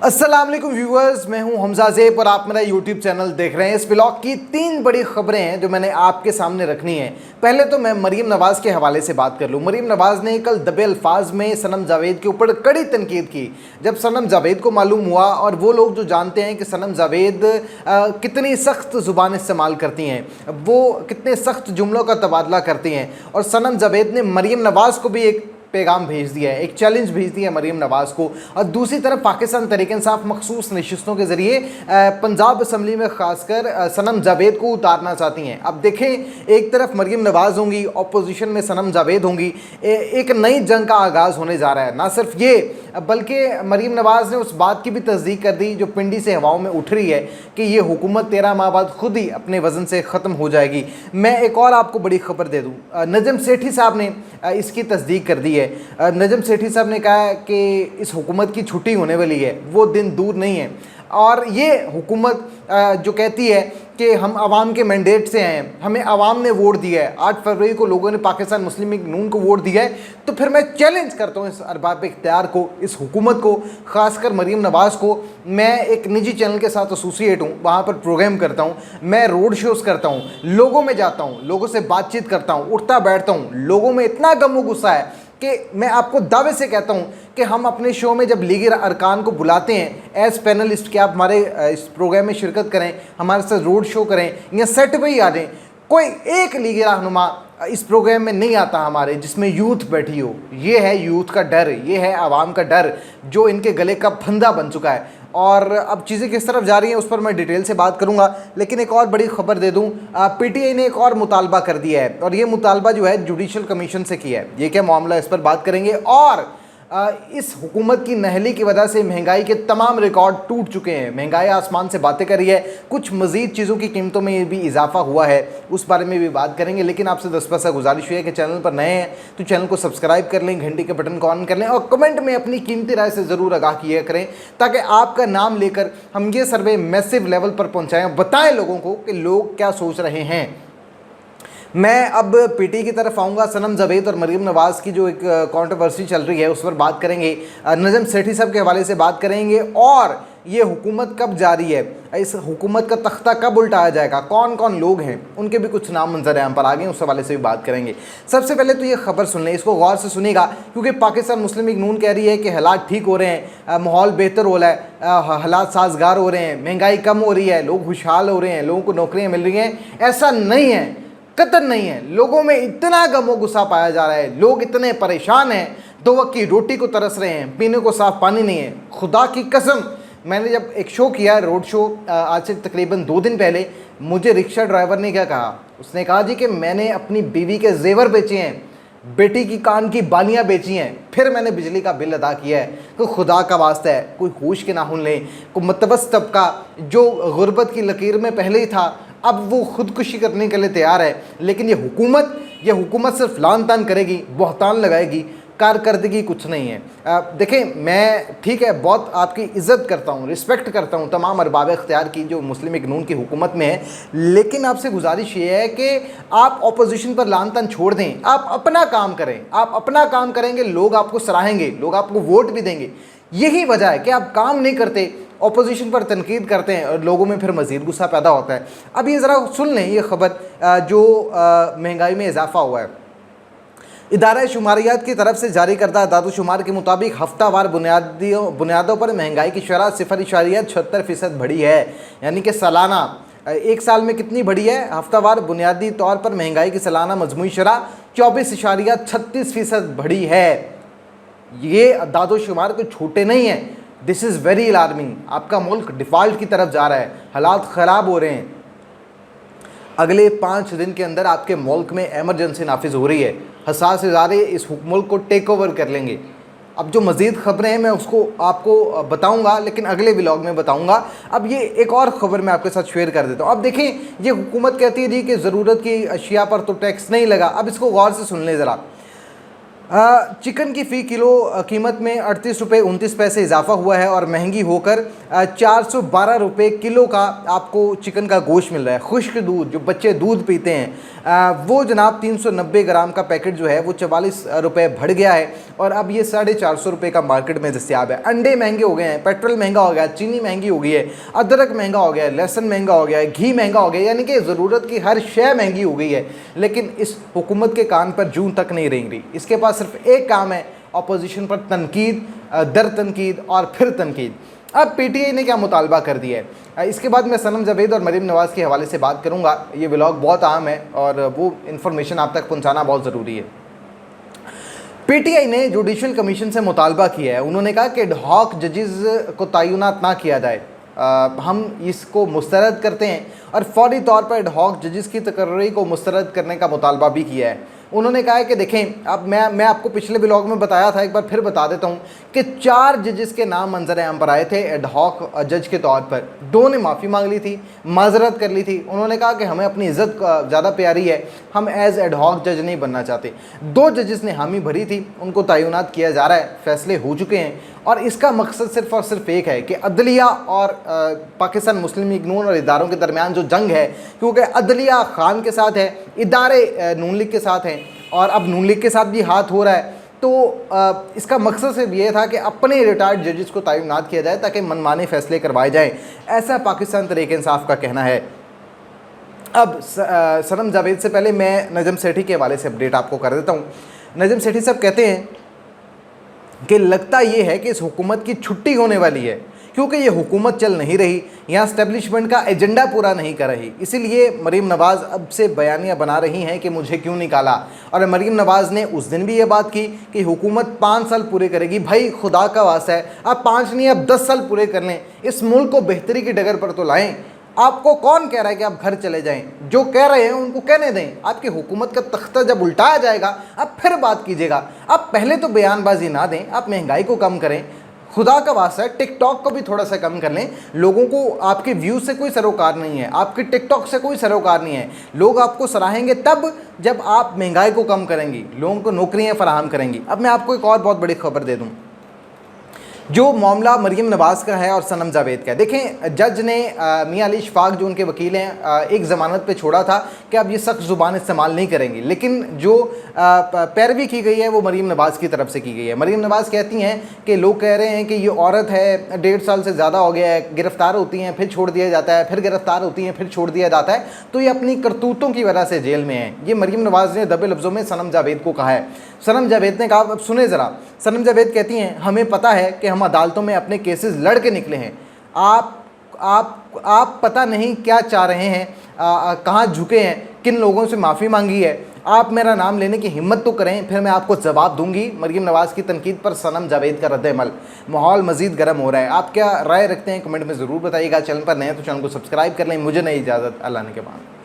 अस्सलाम वालेकुम व्यूअर्स, मैं हूं हमजा ज़ेब और आप मेरा यूट्यूब चैनल देख रहे हैं। इस ब्लॉग की 3 बड़ी खबरें हैं जो मैंने आपके सामने रखनी है। पहले तो मैं मरीम नवाज़ के हवाले से बात कर लूं। मरीम नवाज़ ने कल दबे अल्फाज में सनम जावेद के ऊपर कड़ी तनकीद की। जब सनम जावेद को मालूम हुआ, और वो लोग जो जानते हैं कि सनम जावेद कितनी सख्त ज़ुबान इस्तेमाल करती हैं, वो कितने सख्त जुमलों का तबादला करती हैं, और सनम जावेद ने मरीम नवाज़ को भी एक पैगाम भेज दिया है, एक चैलेंज भेज दिया है मरीम नवाज़ को। और दूसरी तरफ पाकिस्तान तहरीक-ए-इंसाफ मखसूस नशिस्तों के ज़रिए पंजाब असम्बली में खासकर सनम जावेद को उतारना चाहती हैं। अब देखें, एक तरफ मरीम नवाज़ होंगी, अपोजिशन में सनम जावेद होंगी, एक नई जंग का आगाज़ होने जा रहा है। ना सिर्फ ये, बल्कि मरीम नवाज़ ने उस बात की भी तस्दीक कर दी जो पिंडी से हवाओं में उठ रही है कि ये हुकूमत 13 माह बाद खुद ही अपने वज़न से ख़त्म हो जाएगी। मैं एक और आपको बड़ी खबर दे दूँ, नजम सेठी साहब ने इसकी तस्दीक कर दी है। नजम सेठी साहब ने कहा है कि इस हुकूमत की छुट्टी होने वाली है, वो दिन दूर नहीं है। और ये हुकूमत जो कहती है कि हम आवाम के मैंडेट से आए हैं, हमें आवाम ने वोट दिया है, 8 फरवरी को लोगों ने पाकिस्तान मुस्लिम लीग नून को वोट दिया है, तो फिर मैं चैलेंज करता हूँ इस अरबाब इख्तियार को, इस हुकूमत को, ख़ासकर मरीम नवाज़ को। मैं एक निजी चैनल के साथ एसोसिएट हूँ, वहाँ पर प्रोग्राम करता हूँ, मैं रोड शोज़ करता हूँ, लोगों में जाता हूँ, लोगों से बातचीत करता हूँ, उठता बैठता हूँ। लोगों में इतना गम गुस्सा है कि मैं आपको दावे से कहता हूं कि हम अपने शो में जब लीगी अरकान को बुलाते हैं एज पैनलिस्ट कि आप हमारे इस प्रोग्राम में शिरकत करें, हमारे साथ रोड शो करें या सेट पे ही आ जाएं, कोई एक लीगी रहनुमा इस प्रोग्राम में नहीं आता हमारे जिसमें यूथ बैठी हो। ये है यूथ का डर, ये है आवाम का डर जो इनके गले का फंदा बन चुका है। और अब चीज़ें किस तरफ जा रही हैं उस पर मैं डिटेल से बात करूंगा, लेकिन एक और बड़ी खबर दे दूं, पीटीआई ने एक और मुतालबा कर दिया है, और ये मुतालबा जो है जुडिशल कमीशन से किया है। ये क्या मामला, इस पर बात करेंगे। और इस हुकूमत की नहली की वजह से महंगाई के तमाम रिकॉर्ड टूट चुके हैं। महंगाई आसमान से बातें कर रही है, कुछ मज़ीद चीज़ों की कीमतों में भी इजाफा हुआ है, उस बारे में भी बात करेंगे। लेकिन आपसे 10 पैसा गुजारिश है कि चैनल पर नए हैं तो चैनल को सब्सक्राइब कर लें, घंटी के बटन को ऑन कर लें, और कमेंट में अपनी कीमती राय से ज़रूर आगाह किया करें ताकि आपका नाम लेकर हम ये सर्वे मैसिव लेवल पर पहुँचाएँ, बताएँ लोगों को कि लोग क्या सोच रहे हैं। मैं अब पीटी की तरफ आऊँगा। सनम जावेद और मरीम नवाज़ की जो एक कंट्रोवर्सी चल रही है उस पर बात करेंगे, नजम सेठी साहब के हवाले से बात करेंगे, और ये हुकूमत कब जारी है, इस हुकूमत का तख्ता कब उल्टाया जाएगा, कौन कौन लोग हैं, उनके भी कुछ नाम मंजर आम पर आ गए, उस हवाले से भी बात करेंगे। सबसे पहले तो ये खबर सुन लें, इसको गौर से सुनिएगा, क्योंकि पाकिस्तान मुस्लिम लीग नून कह रही है कि हालात ठीक हो रहे हैं, माहौल बेहतर हो रहा है, हालात साजगार हो रहे हैं, महंगाई कम हो रही है, लोग खुशहाल हो रहे हैं, लोगों को नौकरियाँ मिल रही हैं। ऐसा नहीं है, कतई नहीं है। लोगों में इतना गमो गुस्सा पाया जा रहा है, लोग इतने परेशान हैं, 2 वक्त की रोटी को तरस रहे हैं, पीने को साफ पानी नहीं है। खुदा की कसम, मैंने जब एक शो किया, रोड शो, आज से तकरीबन 2 दिन पहले, मुझे रिक्शा ड्राइवर ने क्या कहा, उसने कहा जी कि मैंने अपनी बीवी के जेवर बेचे हैं, बेटी की कान की बालियाँ बेची हैं, फिर मैंने बिजली का बिल अदा किया है। तो खुदा का वास्ता है, कोई होश के नाखून लें। कोई मतवस्त तबका जो गुर्बत की लकीर में पहले ही था, अब वो खुदकुशी करने के लिए तैयार है। लेकिन ये हुकूमत सिर्फ लान तान करेगी, बहतान लगाएगी, कारकर्दगी कुछ नहीं है। देखें, मैं ठीक है, बहुत आपकी इज़्ज़त करता हूँ, रिस्पेक्ट करता हूँ तमाम अरबाब इख्तियार की जो मुस्लिम लीग नून की हुकूमत में है, लेकिन आपसे गुजारिश ये है कि आप अपोजिशन पर लान तान छोड़ दें, आप अपना काम करें। आप अपना काम करेंगे, लोग आपको सराहेंगे, लोग आपको वोट भी देंगे। यही वजह है कि आप काम नहीं करते, अपोजिशन पर तनकीद करते हैं, और लोगों में फिर मज़ीद गुस्सा पैदा होता है। अब ये ज़रा सुन लें ये ख़बर जो महंगाई में इजाफा हुआ है। इदारा शुमारियात की तरफ से जारी करदा दादोशुमार के मुताबिक हफ्तावार बुनियादों पर महंगाई की शरह 0.76% बढ़ी है। यानी कि सालाना, एक साल में कितनी बढ़ी है? हफ्तावार बुनियादी तौर पर महंगाई की सालाना मजमूई शरह 24.36% बढ़ी है। ये दादोशुमार कोई छोटे नहीं है, दिस इज़ वेरी अलार्मिंग। आपका मुल्क डिफ़ॉल्ट की तरफ जा रहा है, हालात ख़राब हो रहे हैं। अगले 5 दिन के अंदर आपके मुल्क में एमरजेंसी नाफिज हो रही है, हसास इदारे इस मुल्क को टेक ओवर कर लेंगे। अब जो मज़ीद ख़बरें हैं मैं उसको आपको बताऊंगा, लेकिन अगले व्लॉग में बताऊंगा। अब ये एक और ख़बर मैं आपके साथ शेयर कर देता हूँ। अब देखें, ये हुकूमत कहती है जी कि ज़रूरत की अशिया पर तो टैक्स नहीं लगा। अब इसको गौर से सुन लें ज़रा। चिकन की फ़ी किलो कीमत में 38 रुपये 29 पैसे इजाफा हुआ है और महंगी होकर 412 रुपये किलो का आपको चिकन का गोश्त मिल रहा है। खुश्क दूध, जो बच्चे दूध पीते हैं, वो जनाब 390 ग्राम का पैकेट जो है वो 44 रुपये बढ़ गया है और अब ये 450 रुपये का मार्केट में दस्तियाब है। अंडे महंगे हो गए हैं, पेट्रोल महंगा हो गया, चीनी महंगी हो गई है, अदरक महंगा हो गया है, लहसुन महंगा हो गया है, घी महंगा हो गया है, यानी कि ज़रूरत की हर शय महंगी हो गई है। लेकिन इस हुकूमत के कान पर जूं तक नहीं रेंग रही। इसके पास सिर्फ एक काम है, अपोजिशन पर तनकीद, दर तनकीद और फिर तनकीद। अब पीटीआई ने क्या मुतालबा कर दिया है, इसके बाद मैं सनम जावेद और मरीम नवाज़ के हवाले से बात करूँगा। ये व्लॉग बहुत आम है और वो इन्फॉर्मेशन आप तक पहुँचाना बहुत ज़रूरी है। पीटीआई ने जुडिशल कमीशन से मुतालबा किया है। उन्होंने कहा कि एडहॉक जजेस को तयनात ना किया जाए। हम इसको मुस्तरद करते हैं और फौरी तौर पर एडहॉक जजेस की तकर्री को मुस्तरद करने का मुतालबा भी किया है। उन्होंने कहा है कि देखें, अब मैं आपको पिछले ब्लॉग में बताया था, एक बार फिर बता देता हूं कि 4 जजेस के नाम मंजर आम पर आए थे एडहॉक जज के तौर पर। 2 ने माफ़ी मांग ली थी, माजरत कर ली थी। उन्होंने कहा कि हमें अपनी इज़्ज़त ज़्यादा प्यारी है, हम एज़ एडहॉक जज नहीं बनना चाहते। 2 जजेस ने हामी भरी थी, उनको तयनात किया जा रहा है, फैसले हो चुके हैं और इसका मकसद सिर्फ और सिर्फ एक है कि अदलिया और पाकिस्तान मुस्लिम लीग नून और इदारों के दरमियान जो जंग है, क्योंकि अदलिया खान के साथ है, इदारे नून लीग के साथ हैं और अब नून लीग के साथ भी हाथ हो रहा है, तो इसका मकसद सिर्फ ये था कि अपने रिटायर्ड जजेस को तयनात किया जाए ताकि मनमाने फैसले करवाए जाएँ। ऐसा पाकिस्तान तहरीक-ए-इंसाफ का कहना है। अब सनम जावेद से पहले मैं नजम सेठी के हवाले से अपडेट आपको कर देता हूँ। नजम सेठी साहब कहते हैं कि लगता ये है कि इस हुकूमत की छुट्टी होने वाली है, क्योंकि ये हुकूमत चल नहीं रही, यहाँ एस्टेब्लिशमेंट का एजेंडा पूरा नहीं कर रही। इसीलिए मरीम नवाज़ अब से बयानियाँ बना रही हैं कि मुझे क्यों निकाला। और मरीम नवाज़ ने उस दिन भी ये बात की कि हुकूमत 5 साल पूरे करेगी। भाई खुदा का वास्ता है, अब 5 नहीं अब 10 साल पूरे कर लें, इस मुल्क को बेहतरी की डगर पर तो लाएँ। आपको कौन कह रहा है कि आप घर चले जाएं? जो कह रहे हैं उनको कहने दें। आपकी हुकूमत का तख्ता जब उल्टाया जाएगा आप फिर बात कीजिएगा। आप पहले तो बयानबाजी ना दें, आप महंगाई को कम करें, खुदा का वास्ता है टिकटॉक को भी थोड़ा सा कम कर लें। लोगों को आपके व्यू से कोई सरोकार नहीं है, आपके टिकटॉक से कोई सरोकार नहीं है। लोग आपको सराहेंगे तब जब आप महंगाई को कम करेंगी, लोगों को नौकरियाँ फराहम करेंगी। अब मैं आपको एक और बहुत बड़ी खबर दे दूँ, जो मामला मरीम नवाज़ का है और सनम जावेद का है। देखें, जज ने मियां अली इशफाक जो उनके वकील हैं एक ज़मानत पे छोड़ा था कि अब ये सख्त ज़ुबान इस्तेमाल नहीं करेंगे, लेकिन जो पैरवी की गई है वो मरीम नवाज़ की तरफ से की गई है। मरीम नवाज़ कहती हैं कि लोग कह रहे हैं कि ये औरत है, 1.5 साल से ज़्यादा हो गया है, गिरफ़्तार होती हैं फिर छोड़ दिया जाता है, फिर गिरफ़्तार होती हैं फिर छोड़ दिया जाता है, तो ये अपनी करतूतों की वजह से जेल में है। ये मरीम नवाज़ ने दबे लफ्ज़ों में सनम जावेद को कहा है। सनम जावेद ने कहा, अब सुने ज़रा, सनम जावेद कहती हैं हमें पता है कि हम अदालतों में अपने केसेस लड़ के निकले हैं। आप पता नहीं क्या चाह रहे हैं, कहाँ झुके हैं, किन लोगों से माफ़ी मांगी है। आप मेरा नाम लेने की हिम्मत तो करें, फिर मैं आपको जवाब दूंगी। मरीम नवाज़ की तनकीद पर सनम जावेद का रद्द-ए-अमल। माहौल मज़ीद गर्म हो रहा है। आप क्या राय रखते हैं कमेंट में ज़रूर बताइएगा। चैनल पर नए हैं तो चैनल को सब्सक्राइब कर लें। मुझे नहीं इजाज़त, अल्लाह ने के बाद।